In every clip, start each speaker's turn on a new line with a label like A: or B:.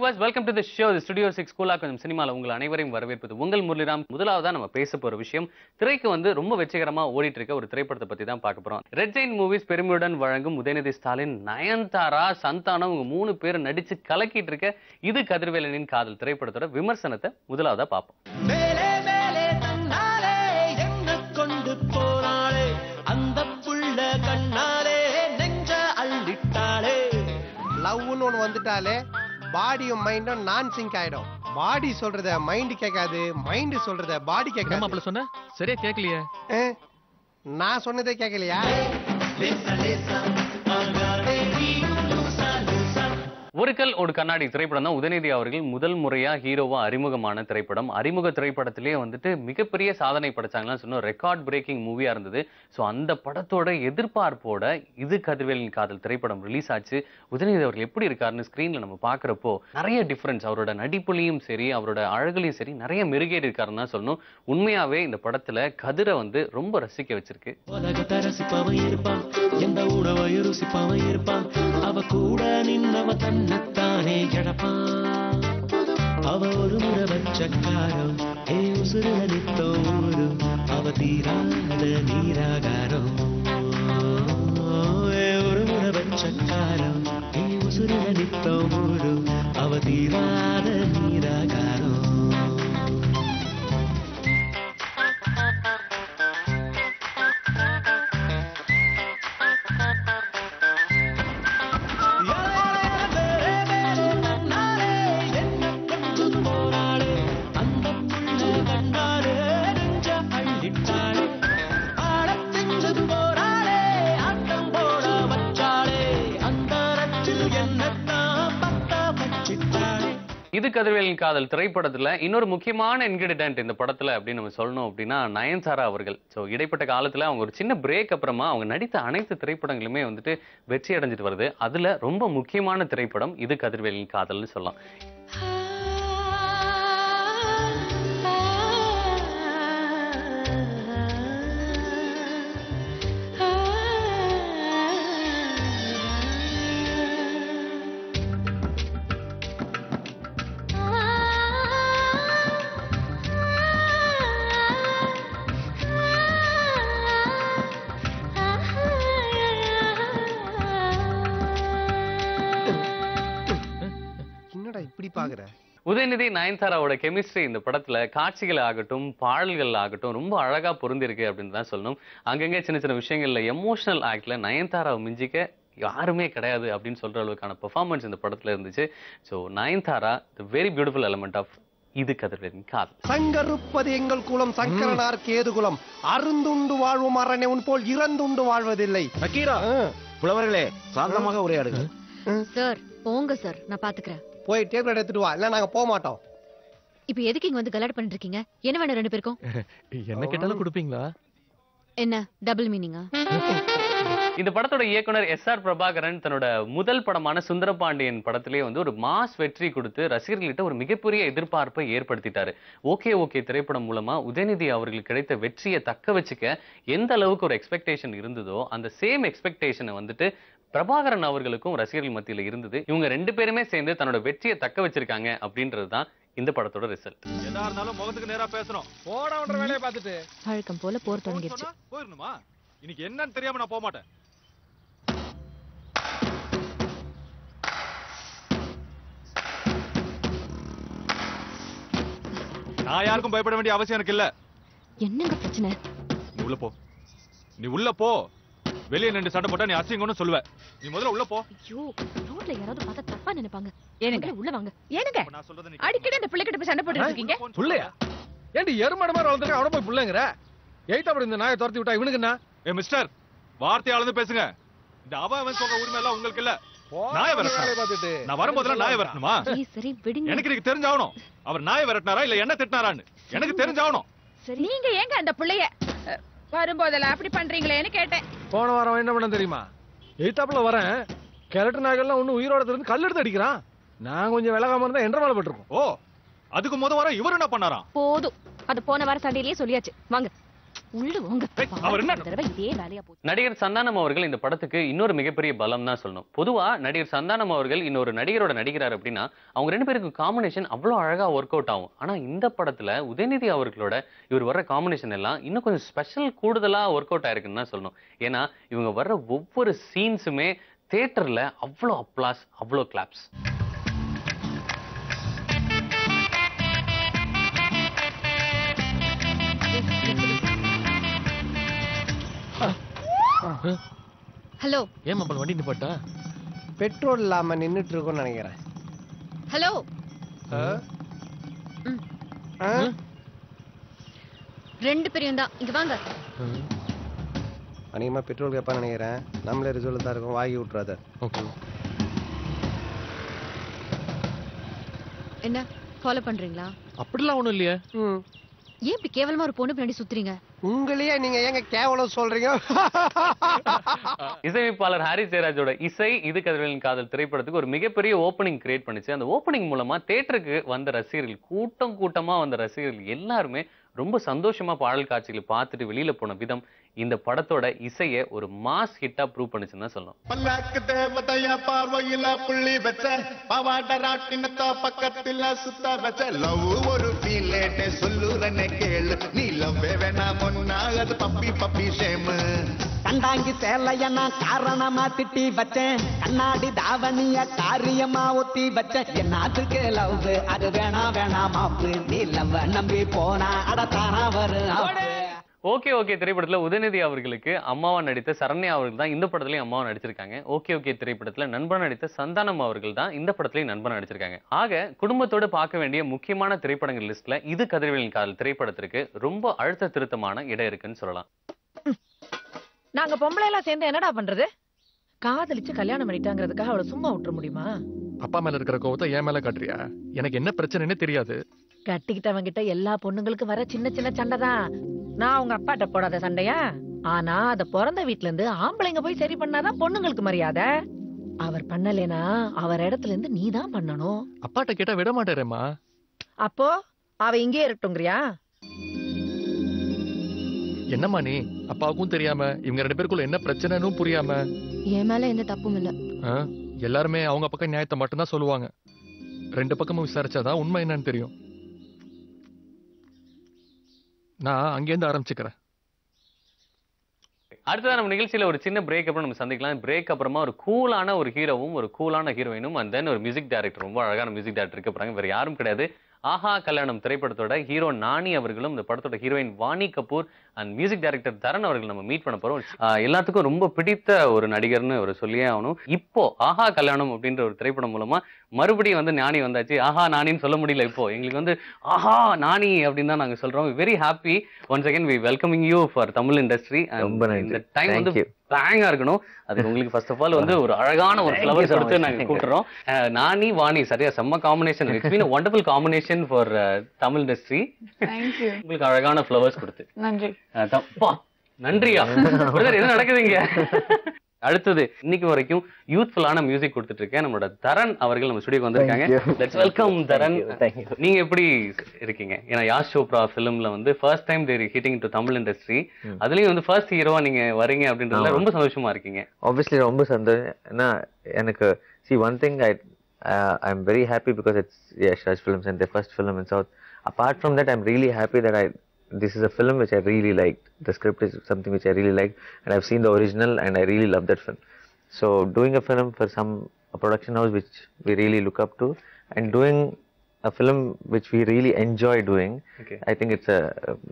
A: Viewers, welcome to the show. The studio 6 ஸ்கூலா கொஞ்சம் சினிமால உங்கள் அனைவரையும் வரவேற்பது உங்கள் முரளிராம். முதலாவதா நம்ம பேச போற விஷயம், திரைக்கு ரொம்ப வெற்றிகரமா ஓடிட்டு இருக்க ஒரு திரைப்படத்தை பத்தி தான் பார்க்க போறோம். ரெட் ஜெயின் மூவிஸ் பெருமையுடன் வழங்கும் உதயநிதி ஸ்டாலின், நயன்தாரா, சந்தானம் இவங்க 3 பேர் நடிச்சு கலக்கிட்டு இருக்க இது கதிர்வேலனின் காதல் திரைப்படத்தோட விமர்சனத்தை முதலாவதா பார்ப்போம்.
B: லவ்னு ஒன்று வந்துட்டாலே பாடியும் மைண்டும் நான் சிங்க் ஆயிடும். பாடி சொல்றத மைண்ட் கேட்காது, மைண்ட் சொல்றத பாடி கேட்காது.
C: மாப்பிள்ள சொன்ன சரியா கேட்கலையே.
B: நான் சொன்னதே கேட்கலையா?
A: ஒரு கல் ஒரு கண்ணாடி திரைப்படம் தான் உதயநிதி அவர்கள் முதல் முறையா ஹீரோவா அறிமுகமான திரைப்படம். அறிமுக திரைப்படத்திலேயே மிகப்பெரிய சாதனை படைச்சாங்கன்னு சொன்ன ரெக்கார்ட் பிரேக்கிங் மூவியா இருந்தது. ஸோ அந்த படத்தோட எதிர்பார்ப்போட இது கதிர்வேலனின் காதல் திரைப்படம் ரிலீஸ் ஆச்சு. உதயநிதி அவர்கள் எப்படி இருக்காருன்னு ஸ்கிரீன்ல நம்ம பாக்குறப்போ நிறைய டிஃபரன்ஸ், அவரோட நடிப்புலையும் சரி அவரோட அழகுலையும் சரி நிறைய மெருகேறி இருக்காருன்னு தான் சொல்லணும். உண்மையாவே இந்த படத்துல கதிரை ரொம்ப ரசிக்க வச்சிருக்கு.
D: தானே கிடப்பான் அவ ஒரு முறை வச்சக்காரம் உசுர நித்தோரும் அவ தீராத நீராகாரம் ஒரு முறை வச்சக்காரம் உசுர நித்தோரும் அவ தீராத நீராகாரம்.
A: இது கதிர்வேலனின் காதல் திரைப்படத்துல இன்னொரு முக்கியமான இன்கிரிடியன்ட் இந்த படத்துல அப்படின்னு நம்ம சொல்லணும் அப்படின்னா நயன்தாரா அவர்கள். ஸோ இடைப்பட்ட காலத்துல அவங்க ஒரு சின்ன பிரேக் அப்புறமா அவங்க நடித்த அனைத்து திரைப்படங்களுமே வெற்றி அடைஞ்சிட்டு வருது. அதுல ரொம்ப முக்கியமான திரைப்படம் இது கதிர்வேலனின் காதல்னு சொல்லலாம். உதயநிதி நயன்தாராவோட கெமிஸ்ட்ரி இந்த படத்துல காட்சிகள் ஆகட்டும் பாடல்கள் ஆகட்டும் ரொம்ப அழகா பொருந்திருக்கு அப்படின்னு தான் சொல்லணும். அங்கங்க சின்ன சின்ன விஷயங்கள்ல எமோஷனல் ஆக்ட்ல நயன்தாராவை மிஞ்சிக்க யாருமே கிடையாது அப்படின்னு சொல்ற அளவுக்கான பெர்ஃபார்மன்ஸ் இந்த படத்துல இருந்துச்சு. So Nayanthara the very beautiful element of இது கதிர்வேலனின் காதல்.
B: சங்கருப்பது எங்கள் குலம், சங்கரனார் கேது குலம், அருந்துண்டு வாழ்வும் அரணே உன் போல் இறந்துண்டு வாழ்வதில்லை.
E: புலவர்களே சாந்தமாக உரையாடுங்க.
F: சார் போங்க சார், நான் பாத்துக்கிறேன்.
B: போய் டேபிள் எடுத்துட்டு வா, இல்ல நாங்க போக மாட்டோம்.
F: இப்போ எதுக்கு இங்க கலாட் பண்ணிட்டு இருக்கீங்க? என்ன வேணும் ரெண்டு பேருக்கும்?
C: என்ன கேட்டாலும் கொடுப்பீங்களா?
F: என்ன டபுள் மீனிங்கா?
A: இந்த படத்தோட இயக்குனர் SR பிரபாகரன் தன்னோட முதல் படமான சுந்தரபாண்டியன் படத்திலே ஒரு மாஸ் வெற்றி கொடுத்து ரசிகர்கள்கிட்ட ஒரு மிகப்பெரிய எதிர்பார்ப்பை ஏற்படுத்திட்டாரு. ஓகே திரைப்படம் மூலமா உதயநிதி அவர்களுக்கு கிடைத்த வெற்றியை தக்க வச்சுக்க எந்த அளவுக்கு ஒரு எக்ஸ்பெக்டேஷன் இருந்ததோ அந்த சேம் எக்ஸ்பெக்டேஷனை பிரபாகரன் அவர்களுக்கும் ரசிகர்கள் மத்தியில இருந்தது. இவங்க 2 பேருமே சேர்ந்து தன்னோட வெற்றியை தக்க வச்சிருக்காங்க அப்படின்றதுதான் இந்த படத்தோட ரிசல்ட்.
G: எதா இருந்தாலும் முகத்துக்கு நேரா பேசணும். போடன்ற வேலையை பார்த்துட்டு
F: வழக்கம் போல போர் தொடங்கிடுச்சு.
G: போயிரணுமா? இன்னைக்கு என்னன்னு தெரியாம நான் போக மாட்டேன். நான் யாருக்கும் பயப்பட வேண்டிய அவசியம் எனக்கு இல்ல.
F: என்னங்க பிரச்சனை?
G: நீ உள்ள போ, நீ உள்ள போ. வெளியே நின்று சண்டை போட்டா நீ அசிங்கம்னு சொல்லுவ. நீ முதல்ல உள்ள போ.
F: ஐயோ, ரோட்ல யாராவது பார்த்தா தப்பா நினைப்பாங்க. ஏனுங்க உள்ள வாங்க. ஏனுங்க
G: நான் சொல்றது நீ
F: அடிக்கடி அந்த பிள்ளைகிட்ட போய் சண்டை போட்டுட்டு இருக்கீங்க.
C: புள்ளையா? ஏண்டி எருமாடு மாதிரி வளர்ந்துருக்க, அவன போய் புள்ளைங்கற? எய்த் அப்படி இந்த நாயை துரத்தி விட்டா இவனுக்கு என்ன?
G: மிஸ்டர், வார்த்தை அளந்து பேசுங்க. இந்த அவன் சொல்ற உரிமை எல்லாம் உங்களுக்கு இல்ல. நாயை விரட்டணும். நான் வரும்போதெல்லாம் நாயை விரட்டணுமா?
F: சரி விடுங்க.
G: எனக்கு நீங்க தெரிஞ்சாவணும். அவர் நாயை விரட்டினாரா இல்ல என்ன திட்டினாரான்னு எனக்கு தெரிஞ்சாவணும்.
F: சரி நீங்க ஏங்க அந்த பிள்ளைய வரும்போதெல்லாம் அப்படி பண்றீங்களேன்னு கேட்டேன்.
C: போன வாரம் என்ன பண்ண தெரியுமா? எய்த்தாப்புல வரேன், கிழட்டு நாய்கள்லாம் ஒண்ணு உயிரோட இருந்து கல் எடுத்து அடிக்கிறான். நான் கொஞ்சம் விலகாம இருந்தா என்ற மேல பட்டிருக்கோம்.
G: ஓ, அதுக்கு முத வாரம் இவர் என்ன பண்ணாராம்?
F: போதும், அது போன வாரம் சண்டையிலேயே சொல்லியாச்சு. வாங்க.
H: உள்ள உங்க
G: அவர் என்ன
H: தடவை இதே வேலையா போச்சு.
A: நடிகர் சந்தானம் அவர்கள் இந்த படத்துக்கு இன்னொரு மிகப்பெரிய பலம் தான் சொல்லணும். பொதுவா நடிகர் சந்தானம் அவர்கள் இன்னொரு நடிகரோட நடிக்கிறார் அப்படின்னா அவங்க 2 பேருக்கு காம்பினேஷன் அவ்வளோ அழகா ஒர்க் அவுட் ஆகும். ஆனா இந்த படத்துல உதயநிதி அவர்களோட இவர் வர்ற காம்பினேஷன் எல்லாம் இன்னும் கொஞ்சம் ஸ்பெஷல் கூடுதலா ஒர்க் அவுட் ஆயிருக்குன்னு தான் சொல்லணும். ஏன்னா இவங்க வர்ற ஒவ்வொரு சீன்ஸுமே தியேட்டர்ல அவ்வளோ அப்ளாஸ், அவ்வளோ கிளாப்ஸ்.
H: ஹலோ.
C: ஏன் மாப்பிள்ள வண்டி நிப்பாட்டா?
B: பெட்ரோல் இல்லாம நின்னுட்டு இருக்கோம்னு நினைக்கிறேன்.
H: ஹலோ. ரெண்டு பேரும் தான் இங்க வாங்க.
B: அநேகமா பெட்ரோல் கேட்பான்னு நினைக்கிறேன். நம்மளே ரிசல்ட் தான் இருக்கும், வாங்கி விட்டுறாத.
C: ஓகே.
H: என்ன ஃபாலோ பண்றீங்களா?
C: அப்படிலாம் ஒண்ணும் இல்லையே.
H: ஏன் இப்படி கேவலமா ஒரு பொண்ணு பின்னாடி சுத்துறீங்க?
B: உங்களையே நீங்க ஏங்க கேவலம் சொல்றீங்க?
A: இசையமைப்பாளர் ஹாரிஸ் ஜெயராஜோட இசை இது கதிரவேலன் காதல் திரைப்படத்துக்கு ஒரு மிகப்பெரிய ஓப்பனிங் கிரியேட் பண்ணுச்சு. அந்த ஓப்பனிங் மூலமா தியேட்டருக்கு வந்த ரசிகர்கள், கூட்டமா வந்த ரசிகர்கள் எல்லாருமே ரொம்ப சந்தோஷமா பாடல் காட்சிகளை பார்த்துட்டு வெளியில போன விதம் இந்த படத்தோட இசையை ஒரு மாஸ் ஹிட்டா ப்ரூவ் பண்ணுச்சுன்னு தான் சொல்லணும்.
I: பல்லாக்கு தேவதையா பார்வையில புள்ளி வச்ச பாவாட ராட்டினத்த பக்கத்துல சுத்த வச்ச லவ் ஒரு ஃபீலேட் சொல்லுறனே கேளு நீ லவ் வேணா முன்னா அது பப்பி பப்பி ஷேம்
J: கண்டாங்கி சேலைய நான் காரணமா திட்டி வச்சேன் கண்ணாடி தாவணிய காரியமா ஒத்தி வச்சேன் என் நாட்டுக்கு லவ் அது வேணா மாப்பு நீ லவ் நம்பி போனா அடத்தானா வரும்.
A: ஓகே திரைப்படத்துல உதயநிதி அவர்களுக்கு அம்மாவா நடித்த சரண்யா அவர்கள் தான் இந்த படத்துலயும் அம்மாவா நடிச்சிருக்காங்க. ஓகே திரைப்படத்துல நண்பன் நடித்த சந்தானம் அவர்கள் தான் இந்த படத்துலயும் நண்பன் நடிச்சிருக்காங்க. ஆக குடும்பத்தோடு பார்க்க வேண்டிய முக்கியமான திரைப்படங்கள் லிஸ்ட்ல இது கதிரவேலன் காதல் திரைப்படத்திற்கு ரொம்ப அழுத்த திருத்தமான இடம் இருக்குன்னு சொல்லலாம்.
K: நாங்க பொம்பளை எல்லாம் சேர்ந்து என்னடா பண்றது? காதலிச்சு கல்யாணம் பண்ணிட்டாங்கிறதுக்காக அவளை சும்மா விட்டுற முடியுமா?
C: அப்பா மேல இருக்கிற கோவத்தை என் மேல காட்டுறியா? எனக்கு என்ன பிரச்சனைன்னு தெரியாது.
K: கட்டிக்கிட்டவங்க கிட்ட எல்லா பொண்ணுங்களுக்கு வர சின்ன சின்ன சண்டை தான். நான் உங்க அப்பாட்ட போடாத சண்டையா? ஆனா அத பிறந்த வீட்டுல இருந்து ஆம்பளைங்க போய் சரி பண்ணாதான் பொண்ணுங்களுக்கு மரியாதை. அவர் பண்ணலேனா அவர் இடத்துல இருந்து நீ தான் பண்ணணும்.
C: அப்பாட்ட கேட்டா விட மாட்டேறேம்மா.
K: அப்போ அவ இங்கே இருக்கட்டும்ங்கறியா?
C: என்னம்மா நீ? அப்பாவுக்கும் தெரியாம இவங்க 2 பேருக்குள்ள என்ன பிரச்சனைன்னு புரியாம.
H: என் மேல எந்த தப்பும் இல்ல.
C: எல்லாருமே அவங்க பக்கம் நியாயத்தை மட்டும்தான் சொல்லுவாங்க. 2 பக்கமும் விசாரிச்சாதான் உண்மை என்னன்னு தெரியும். நான் அங்கேருந்து ஆரம்பிச்சுக்கிறேன்.
A: அடுத்ததான் நம்ம நிகழ்ச்சியில ஒரு சின்ன பிரேக் அப்புறம் நம்ம சந்திக்கலாம். பிரேக் அப்புறமா ஒரு கூலான ஒரு ஹீரோவும் ஒரு கூலான ஹீரோயினும் அண்ட் தென் ஒரு மியூசிக் டைரக்டர், ரொம்ப அழகான மியூசிக் டைரக்டர் இருக்க போறாங்க. வேற யாரும் கிடையாது, ஆஹா கல்யாணம் திரைப்படத்தோட ஹீரோ நானி அவர்களும் இந்த படத்தோட heroine Vani Kapoor and music director Dharan அவர்கள் நம்ம மீட் பண்ண போறோம். எல்லாத்துக்கும் ரொம்ப பிடித்த ஒரு நடிகர்னு அவர் சொல்லியே ஆகணும். இப்போ ஆஹா கல்யாணம் அப்படின்ற ஒரு திரைப்படம் மூலமா மறுபடியும் வந்து நானி வந்தாச்சு. ஆஹா நானின்னு சொல்ல முடியல, இப்போ எங்களுக்கு வந்து ஆஹா நானி அப்படின்னு தான் நாங்க சொல்றோம். Very happy once again we welcoming you for Tamil industry. இந்த டைம் வந்து பேங்கா இருக்கணும். அது உங்களுக்கு ஃபர்ஸ்ட் ஆஃப் ஆல் வந்து ஒரு அழகான ஒரு ஃப்ளவர்ஸ் கொடுத்து நாங்க கூப்பிடுறோம். நானி வாணி சரியா செம்ம combination. It's been a wonderful combination for Tamil industry. Thank you. உங்களுக்கு அழகான ஃப்ளவர்ஸ் கொடுத்து நன்றி. நன்றியா பிரதர், என்ன நடக்குதுங்க? அடுத்தது இன்னைக்கு வரைக்கும் யூத்ஃபுல்லான மியூசிக் கொடுத்துட்டு இருக்கேன் நம்மளோட தரன் அவர்கள் நம்ம ஸ்டுடியோக்கு வந்திருக்காங்க. Let's welcome Tharan. நீங்க எப்படி இருக்கீங்க? ஏன்னா யாஷ் சோப்ரா ஃபிலிம்ல வந்து first time they're hitting to Tamil industry, அதுலயும் வந்து ஃபர்ஸ்ட் ஹீரோவா நீங்க வரீங்க அப்படின்றதுல ரொம்ப சந்தோஷமா இருக்கீங்க.
L: ஆப்வியஸ்லி ரொம்ப சந்தோஷம். ஏன்னா எனக்கு see one thing I'm very happy because it's Yash Raj Films and their first film in South. Apart from that, I'm really happy that this is a film which I really liked. The script is something which I really liked, and I've seen the original and I really love that film. So doing a film for a production house which we really look up to, and doing a film which we really enjoy doing, I think it's a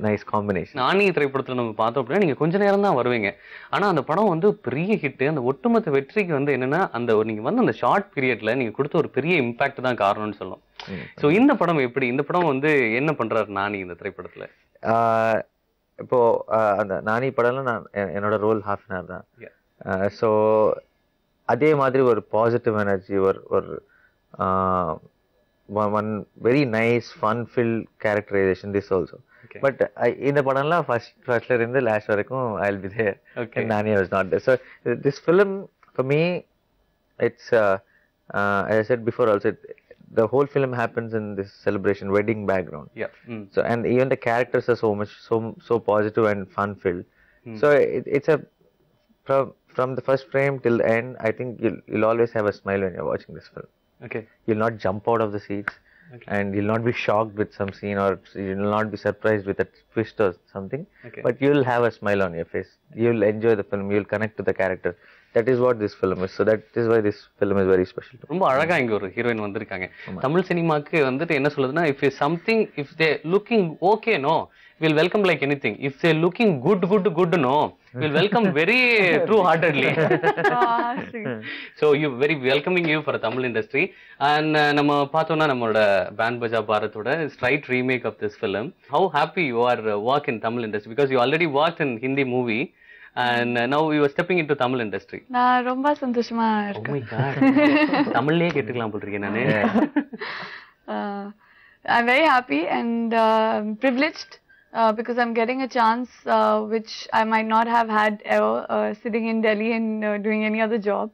L: nice combination.
A: நானி திரைப்படத்துல நம்ம பார்த்தோம் அப்படின்னா நீங்க கொஞ்ச நேரம் தான் வருவீங்க, ஆனா அந்த படம் வந்து பெரிய ஹிட். அந்த ஒட்டுமொத்த வெற்றிக்கு வந்து என்னன்னா அந்த நீங்க வந்து அந்த ஷார்ட் பீரியட்ல நீங்க கொடுத்த ஒரு பெரிய இம்பாக்ட் தான் காரணம்னு சொல்லணும். சோ இந்த படம் எப்படி, இந்த படம் வந்து என்ன பண்றாரு நானி இந்த திரைப்படத்துல?
L: இப்போ அந்த நானி படம்ல நான் என்னோட ரோல் half an hour தான். ஸோ அதே மாதிரி ஒரு பாசிட்டிவ் எனர்ஜி, ஒரு one very nice fun filled characterization this also. But இந்த படம்லாம் ஃபர்ஸ்ட்ல இருந்து லாஸ்ட் வரைக்கும் I'll be there. And Nani was not there. So this film for me, it's as I said before also, the whole film happens in this celebration wedding background.
A: Yeah.
L: So and even the characters are so positive and fun filled. So it's a from the first frame till the end, I think you'll always have a smile when you're watching this film.
A: Okay.
L: You'll not jump out of the seats.
A: Okay.
L: And you'll not be shocked with some scene, or you'll not be surprised with a twist or something.
A: Okay.
L: But you'll have a smile on your face. You'll enjoy the film. You'll connect to the character. That is what this film is. So that is why this film is very special.
A: ரொம்ப அழகா இங்க ஒரு heroine வந்திருக்காங்க. தமிழ் சினிமாக்கு வந்துட்டு என்ன சொல்லுதுன்னா, if they looking okay, no, we'll welcome like anything. If they looking good, no, we'll welcome very true-heartedly. So you very welcoming you for Tamil industry. And நம்ம பார்த்தோம்னா நம்மளோட pant பஜா பாரத்தோட straight remake of this film. How happy you are work in Tamil industry, because you already worked in Hindi movie. And now you are stepping into Tamil industry.
M: நான் ரொம்ப சந்தோஷமா இருக்கேன்.
A: Oh my god. தமிழ்லயே கேட்டுக்கலாம் போல இருக்கேன் நானு.
M: I'm very happy and privileged because I'm getting a chance which I might not have had ever sitting in Delhi and doing any other job.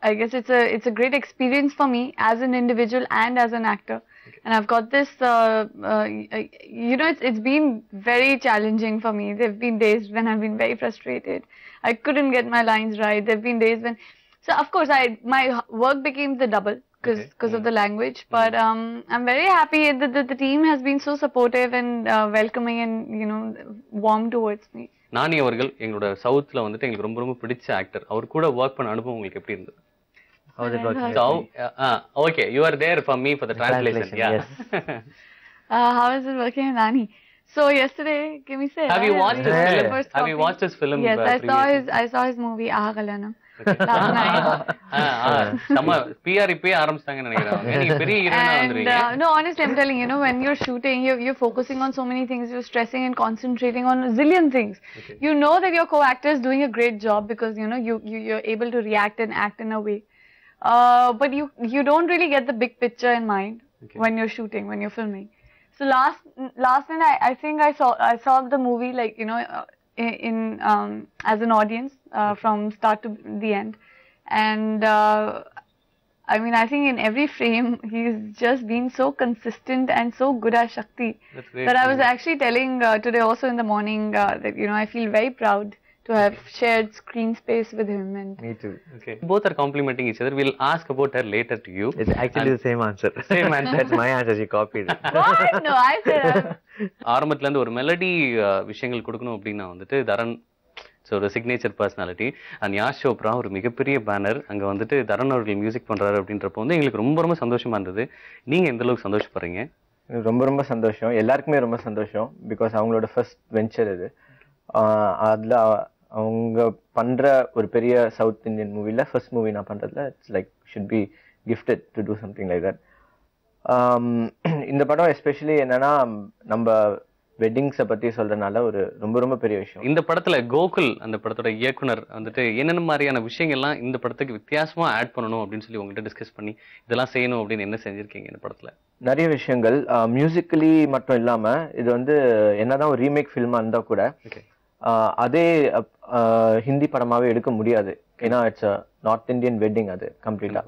M: I guess it's a great experience for me as an individual and as an actor. And I've got this, you know, it's been very challenging for me. There have been days when I've been very frustrated. I couldn't get my lines right. There have been days when, so of course my work became the double because of the language. But I'm very happy that the team has been so supportive and welcoming and, you know, warm towards me.
A: நானி அவர்கள் எங்களோட சவுத்ல வந்துட்டு எங்களுக்கு ரொம்ப ரொம்ப பிடிச்ச actor. அவர் கூட work பண்ண அனுபவம் உங்களுக்கு எப்படி இருந்தது?
L: How is it working?
A: So, okay, you are there for me for the translation. Yeah.
L: Yes.
M: How is it working, Nani? So yesterday, can we say?
A: Have you watched his film? Have you watched his film?
M: Yes, I saw his movie Aha Kalyanam last night.
A: Sama PR இப்பே ஆரம்பிச்சாங்கன்னு நினைக்கிறேன். நீங்க பெரிய ஹீரோயினா வந்திருக்கீங்க.
M: No, honestly, I'm telling you, when you're shooting, you're focusing on so many things. You're stressing and concentrating on a zillion things.
A: Okay.
M: You know that your co-actor is doing a great job because you know you're able to react and act in a way. But you don't really get the big picture in mind when you're shooting, when you're filming. So last night I think I saw the movie, like, you know, in as an audience from start to the end, and I mean, I think in every frame he's just been so consistent and so good as Shakti that I was actually telling today also in the morning that, you know, I feel very proud to have shared screen space with him. And
L: me too.
A: Okay, both are complimenting each other. We'll ask about her later to you.
L: It's actually the same answer.
A: Same answer.
L: That's my answer. She copied it.
M: what? No, I said
A: ஆரம்பத்துல இருந்து ஒரு melody விஷயங்கள் கொடுக்கணும் அப்படின்னா வந்துட்டு தரன் ஒரு signature personality. And Yash Chopra ஒரு மிகப்பெரிய பேனர், அங்க வந்துட்டு தரன் அவர்கள் மியூசிக் பண்றாரு அப்படின்றப்போ வந்து எங்களுக்கு ரொம்ப ரொம்ப சந்தோஷமா இருந்தது. நீங்க எந்த அளவுக்கு சந்தோஷப்படுறீங்க?
N: ரொம்ப ரொம்ப சந்தோஷம், எல்லாருக்குமே ரொம்ப சந்தோஷம். பிகாஸ் அவங்களோட ஃபர்ஸ்ட் வெஞ்சர் இது. அதுல அவங்க பண்ற ஒரு பெரிய சவுத் இந்தியன் மூவில ஃபர்ஸ்ட் மூவி நான் பண்றதுல it's like should be gifted to do something like that. இந்த படம் எஸ்பெஷலி என்னன்னா நம்ம வெட்டிங்ஸை பத்தி சொல்றதுனால ஒரு ரொம்ப ரொம்ப பெரிய விஷயம்.
A: இந்த படத்துல கோகுல் அந்த படத்தோட இயக்குனர் வந்துட்டு என்னென்ன மாதிரியான விஷயங்கள்லாம் இந்த படத்துக்கு வித்தியாசமா ஆட் பண்ணணும் அப்படின்னு சொல்லி உங்கள்கிட்ட டிஸ்கஸ் பண்ணி இதெல்லாம் செய்யணும் அப்படின்னு என்ன செஞ்சிருக்கீங்க இந்த படத்துல?
N: நிறைய விஷயங்கள் மியூசிக்கலி மட்டும் இல்லாம இது வந்து என்னதான் ஒரு ரீமேக் ஃபில்மா இருந்தா கூட அதே ஹிந்தி படமாவே எடுக்க முடியாது. ஏன்னா இட்ஸ் நார்த் இந்தியன் வெட்டிங், அது கம்ப்ளீட்டா.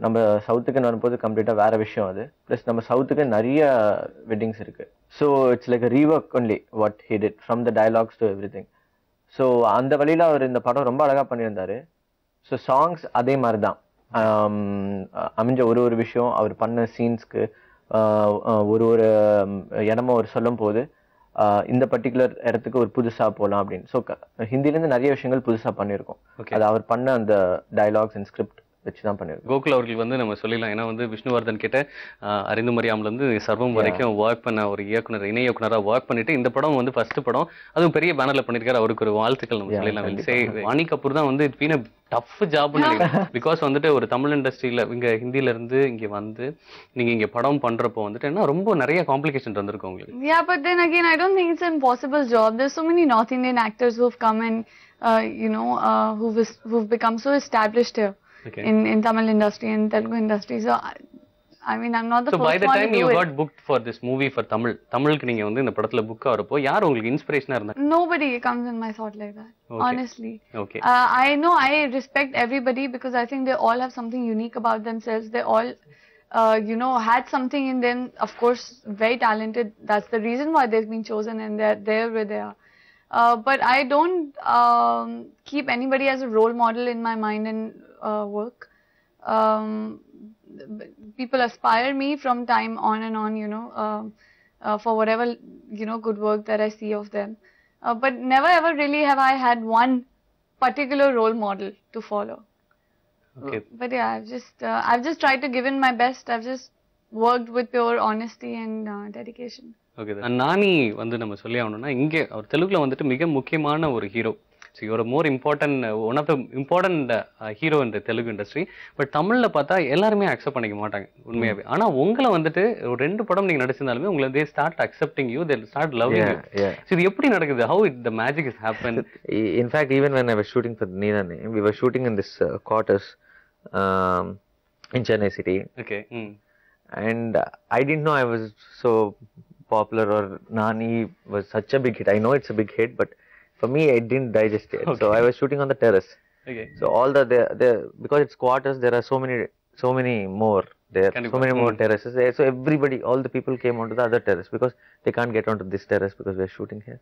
N: நம்ம சவுத்துக்குன்னு வரும்போது கம்ப்ளீட்டா வேற விஷயம் அது. பிளஸ் நம்ம சவுத்துக்கு நிறைய வெட்டிங்ஸ் இருக்கு. So it's like rework only what he did from the dialogues to every thing. So அந்த வழியில அவர் இந்த படம் ரொம்ப அழகா பண்ணியிருந்தாரு. ஸோ சாங்ஸ் அதே மாதிரி தான் அமைஞ்ச ஒரு விஷயம். அவர் பண்ண சீன்ஸ்க்கு ஒரு இடமும் அவர் சொல்லும் போது இந்த பர்டிகுலர் இடத்துக்கு ஒரு புதுசா போகலாம் அப்படின்னு. ஸோ ஹிந்தில இருந்து நிறைய விஷயங்கள் புதுசா பண்ணியிருக்கோம். அது அவர் பண்ண அந்த டயலாக்ஸ் அண்ட் ஸ்கிரிப்ட் வச்சுதான் பண்ணிருக்கோம்.
A: கோகுல் அவர்கள் வந்து நம்ம சொல்லிடலாம், ஏன்னா வந்து விஷ்ணுவர்தன் கிட்ட அறிந்து மரியாமல இருந்து சர்வம் வரைக்கும் ஒர்க் பண்ண ஒரு இயக்குனர், இணை இயக்குனராக ஒர்க் பண்ணிட்டு இந்த படம் வந்து ஃபர்ஸ்ட் படம், அதுவும் பெரிய பேனர்ல பண்ணிருக்காரு. அவருக்கு ஒரு வாழ்த்துக்கள் நம்ம சொல்லிடலாம். வாணி கபூர் தான் வந்து it's been a tough job because வந்துட்டு ஒரு தமிழ் இண்டஸ்ட்ரியில இங்க ஹிந்தில இருந்து இங்க வந்து நீங்க இங்க படம் பண்றப்போ வந்துட்டு என்ன ரொம்ப நிறைய காம்ப்ளிகேஷன் இருந்திருக்கு உங்களுக்கு.
M: Yeah, but then again I don't think it's an impossible job. There's so many North Indian actors who've come and you know who've become so established here in Tamil industry and Telugu industry. So I mean, I'm not the
A: So
M: first
A: by the
M: one
A: time
M: to
A: you
M: do
A: got
M: it.
A: booked for this movie for தமிழுக்கு நீங்க வந்து இந்த படத்துல book ஆறப்போ யார் உங்களுக்கு இன்ஸ்பிரேஷனா இருந்தாங்க?
M: Nobody comes in my thought like that.
A: Okay.
M: Honestly.
A: Okay.
M: I know I respect everybody because I think they all have something unique about themselves. They all, you know, had something in them. Of course, very talented. That's the reason why they've been chosen and they're there where they are. But I don't keep anybody as a role model in my mind and work. People aspire me from time on and on, you know, for whatever, you know, good work that I see of them. But never ever really have I had one particular role model to follow.
A: Okay.
M: But yeah, I've just tried to give in my best. I've just worked with pure honesty and dedication.
A: Okay. நானி வந்து நம்ம சொல்லி ஆகணும்னா இங்கே அவர் தெலுங்குல வந்துட்டு மிக முக்கியமான ஒரு ஹீரோ. ஸோ இவர் more important one of the important hero இந்த தெலுங்கு இண்டஸ்ட்ரி. பட் தமிழ்ல பார்த்தா எல்லாருமே அக்செப்ட் பண்ணிக்க மாட்டாங்க உண்மையாவே. ஆனா உங்களை வந்துட்டு ஒரு 2 படம் நீங்க நடிச்சிருந்தாலுமே உங்களை they start accepting you, they start loving you. So இது எப்படி நடக்குது? How it the magic is happen?
L: In fact, even when I was shooting for Neerane, we were shooting in this quarters in Chennai city.
A: Okay.
L: And I didn't know I was so popular or Nani was such a big hit. I know it's a big hit, but for me, I didn't digest it.
A: Okay.
L: So I was shooting on the terrace.
A: Okay.
L: So all because it's quarters, there are so many more there, so many more terraces there. So everybody, all the people came onto the other terrace because they can't get onto this terrace because we're shooting here.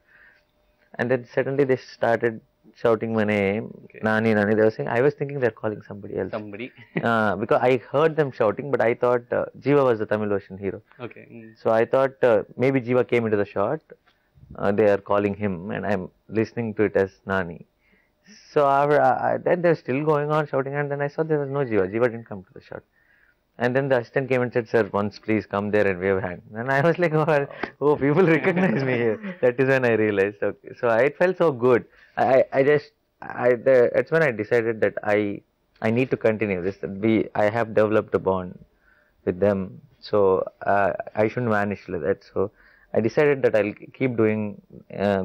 L: And then suddenly they started shouting my name, Nani, Nani. They were saying, I was thinking they're calling somebody else.
A: Somebody.
L: Because I heard them shouting, but I thought Jeeva was the Tamil version hero.
A: Okay.
L: So I thought maybe Jeeva came into the shot. They are calling him, and I'm listening to it as Nani. So then they're still going on shouting, and then I saw there was no Jeeva. Jeeva didn't come to the shot. And then the assistant came and said, "Sir, once please come there and wave hand." And I was like, "Oh, people recognize me here." That is when I realized. Okay, so it felt so good. That's when I decided that I need to continue this. I have developed a bond with them, so I shouldn't vanish like that. So I decided that I'll keep doing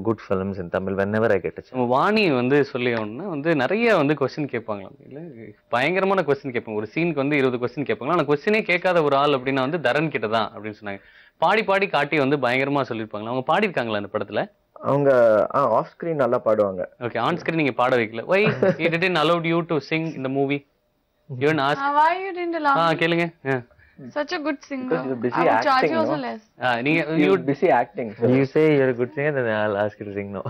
L: good films in Tamil whenever I get a chance.
A: Vani வந்து சொல்லி ஆகணும்னா வந்து நிறைய வந்து question கேட்பாங்களாம். இல்லை பயங்கரமான question கேட்பாங்க. ஒரு சீனுக்கு வந்து 20 கொஸ்டின் கேட்பாங்க. ஆனால் கொஸ்டினே கேட்காத ஒரு ஆள் அப்படின்னா வந்து தரன் கிட்ட தான் அப்படின்னு சொன்னாங்க. பாடி காட்டி வந்து பயங்கரமா சொல்லியிருப்பாங்களா? அவங்க பாடிருக்காங்களா அந்த படத்துல?
N: அவங்க ஆஃப் ஸ்கிரீன் நல்லா பாடுவாங்க.
A: ஓகே, ஆன் ஸ்கிரீன் நீங்க பாட வைக்கல. Why he didn't allow you to sing in the movie? You didn't ask.
M: Why you didn't allow me?
A: கேளுங்க.
M: Such a good singer.
N: Because you're busy
M: I would
N: acting,
M: charge you also
N: no?
M: less.
N: You're busy acting. So.
L: You say you're a good singer, then I'll ask you to sing. No.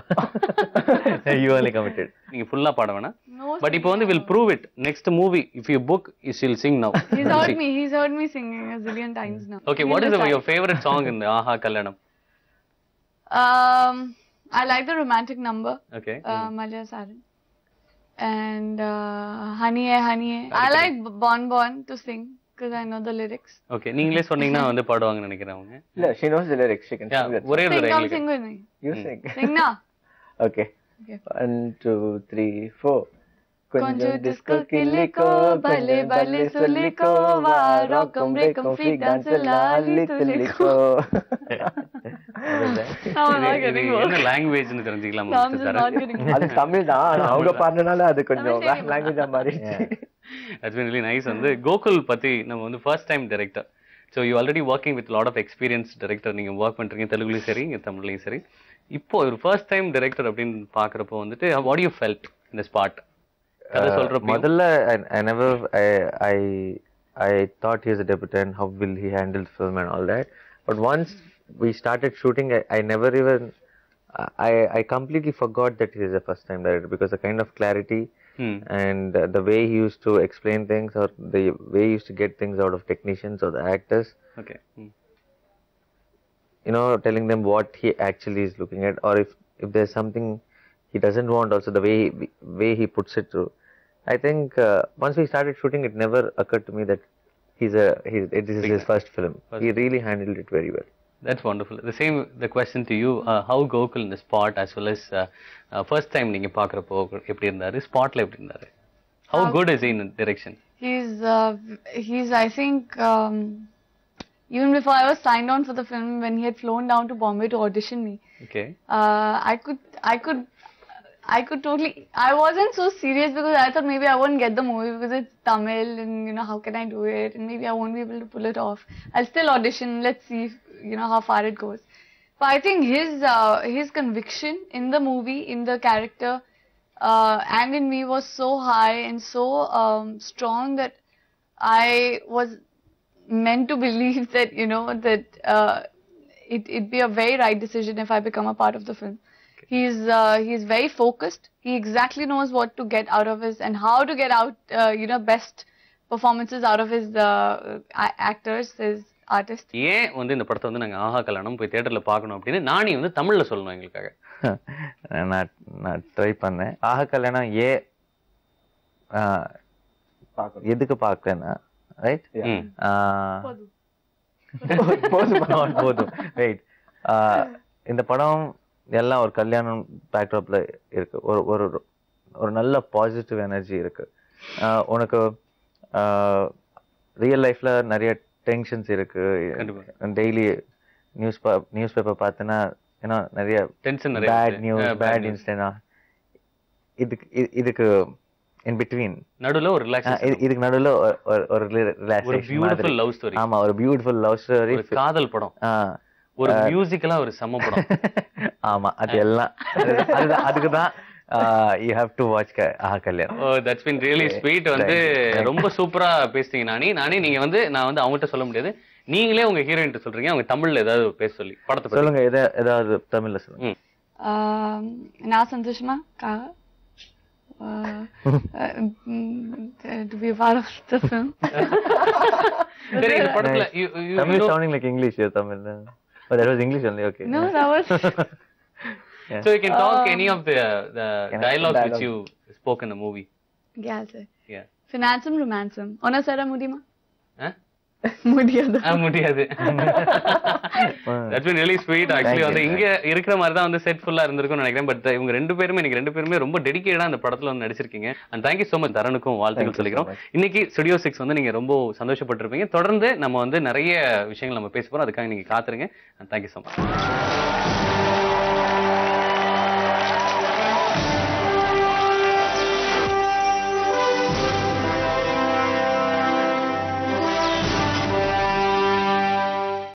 L: You only committed.
A: நீங்க ஃபுல்லா பாட வேணாம்.
M: No.
A: But இப்போ வந்து will prove it. Next movie, if you book, you will sing now.
M: He's heard me singing a zillion times now.
A: Okay, what is your favorite song in the Aha Kalyanam?
M: I like the romantic number.
A: Okay.
M: Malya Saran. And Honey Hai. I like Bon to sing because I know the lyrics.
A: Okay, நீங்களே சொன்னீங்கன்னா வந்து பாடுவாங்கன்னு நினைக்கிறேன் அவங்க.
N: இல்ல, she knows the lyrics. She can sing that.
A: ஒரே ஒரு
M: Come sing with me.
N: You sing.
M: Sing now.
N: Okay. 1 2 3 4.
M: கொஞ்சம் disco கில்லிக்கோ பலே பலே சொல்லிக்கோ வா ராக்கம் பிரேக்கம் ஃப்ரீக் டான்ஸ் லாலி துல்லிக்கோ.
A: என்ன லாங்குவேஜ்னு தெரிஞ்சுக்கலாமா?
N: அது தமிழ் தான், அவங்க பாடுறதுனால அது கொஞ்சம் லாங்குவேஜா மாறிடுச்சு.
A: That's been really nice. வந்து கோகுல் பத்தி நம்ம வந்து first time director. So you already working with a lot of experienced director. நீங்க ஒர்க் பண்றீங்க தெலுங்குலயும் சரி இங்க தமிழ்லயும் சரி. இப்போ ஒரு ஃபர்ஸ்ட் டைம் டைரக்டர் அப்படின்னு பாக்குறப்போ வந்துட்டு what do you felt in the spot? கதை சொல்றப்போ
L: முதல்ல I thought he is a debutant, how will he handle the film and all that, but once we started shooting, I never even I completely forgot that he is a first time director, because the kind of clarity and the way he used to explain things, or the way he used to get things out of technicians or the actors.
A: Okay.
L: You know, telling them what he actually is looking at, or if there's something he doesn't want, also the way he puts it through. I think once we started shooting, it never occurred to me that this is his first film. He really handled it very well.
A: That's wonderful. The question to you, how Gokul in the spot as well as first time நீங்க பாக்குறப்போ எப்படி இருந்தாரு, ஸ்பாட்ல எப்படி இருந்தாரு? How good is he in direction?
M: He's I think even before I was signed on for the film, when he had flown down to Bombay to audition me.
A: Okay.
M: I could totally. I wasn't so serious because I thought maybe I won't get the movie because it's Tamil and how can I do it and maybe I won't be able to pull it off. I'll still audition. Let's see how far it goes. But I think his conviction in the movie, in the character, and in me was so high and so strong that I was meant to believe that that it'd be a very right decision if I become a part of the film. He's very focused. He exactly knows what to get out of his and how to get out best performances out of his actors, his artists.
A: ஏன் வந்து இந்த படத்தை வந்து நாங்க ஆஹா கல்யாணம் போய் தியேட்டர்ல பார்க்கணும் அப்படின்னு நானி வந்து தமிழ்ல சொல்லணும் எங்களுக்காக.
L: நான் ட்ரை பண்ணேன். ஆஹா கல்யாணம் எதுக்கு பார்க்கலன்னா ரைட் போதும் ரைட். இந்த படம் எல்லாம் ஒரு கல்யாணம் பேக்ட்ராப்ல இருக்கு. ஒரு நல்ல பாசிட்டிவ் எனர்ஜி இருக்கு. உனக்கு ரியல் லைஃப்ல நிறைய டென்ஷன்ஸ் இருக்கு. டெய்லி நியூஸ் பேப்பர் பார்த்தேன்னா நிறைய tension, bad news, bad incident. இதுக்கு இன் பிட்வீன் நடுவுல ஒரு ரிலாக்ஸேஷன், இதுக்கு நடுவுல ஒரு ரிலாக்ஸேஷன், பியூட்டிஃபுல் லவ் ஸ்டோரி. ஆமா, ஒரு பியூட்டிஃபுல் லவ் ஸ்டோரி, காதல் படம், ஒரு மியூசிக்கலா ஒரு செம்ம படம். ஆமா, அது எல்லாம் அதுக்கு தான் you have to watch ஆஹா கல்யாணம். Oh, that's been really sweet. வந்து ரொம்ப சூப்பரா பேசுறீங்க நானி. நீங்க வந்து நான் வந்து அவங்ககிட்ட சொல்ல முடியாது, நீங்களே உங்க ஹீரோயின் சொல்றீங்க. அவங்க தமிழ்ல ஏதாவது பேச சொல்லி படத்தை சொல்லுங்க. ஏதாவது தமிழ்ல சொல்லுங்க.
M: நான் சந்தோஷமா to be a part of the film.
A: சரி, இந்த படத்துல
L: Tamil sounding like English here, Tamil. But that was English only, okay.
M: No, that was
L: yeah.
A: So you can talk any of the dialogues which you spoke in the movie.
M: Yeah, sir.
A: Yeah.
M: Finansum romansum. Ona sara mudima?
A: Huh?
M: முடியாது.
A: முடியாது. That's been really sweet actually. வந்து இங்க இருக்கிற மாதிரி தான் வந்து set ஃபுல்லா இருந்திருக்கும்னு நினைக்கிறேன். பட் இவங்க ரெண்டு பேருமே ரொம்ப டெடிகேட்டடா அந்த படத்துல வந்து நடிச்சிருக்கீங்க. And thank you so much. தரனுக்கும் வாழ்த்துக்கள் சொல்லிக்கிறோம். இன்னைக்கு ஸ்டுடியோ 6 வந்து நீங்க ரொம்ப சந்தோஷப்பட்டிருப்பீங்க. தொடர்ந்து நம்ம வந்து நிறைய விஷயங்கள் நம்ம பேச போறோம். அதுக்காக நீங்க காத்துருங்க. And thank you so much.